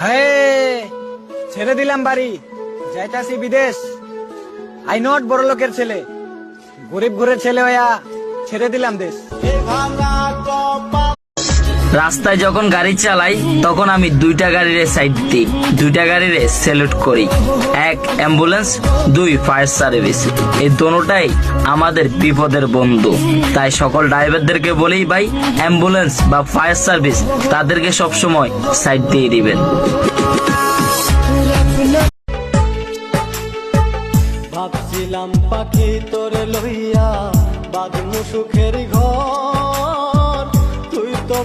হ্যাঁ, ছেড়ে দিলাম বাড়ি, যাইতাছি বিদেশ। আই নট বড় লোকের ছেলে, গরিব ঘরের ছেলে হইয়া ছেড়ে দিলাম দেশ। রাস্তায় যখন গাড়ি চালাই তখন আমি দুইটা গাড়ির সাইড দিই, দুইটা গাড়ির স্যালুট করি। এক অ্যাম্বুলেন্স, দুই ফায়ার সার্ভিস। এই দোনোটাই আমাদের বিপদের বন্ধু। তাই সকল ড্রাইভারদেরকে বলেই ভাই, অ্যাম্বুলেন্স বা ফায়ার সার্ভিস তাদেরকে সবসময় সাইড দিয়ে দিবেন। ভাবছিলাম পাখি তোরে লইয়া বাঁধমু সুখের ঘর, তুই তো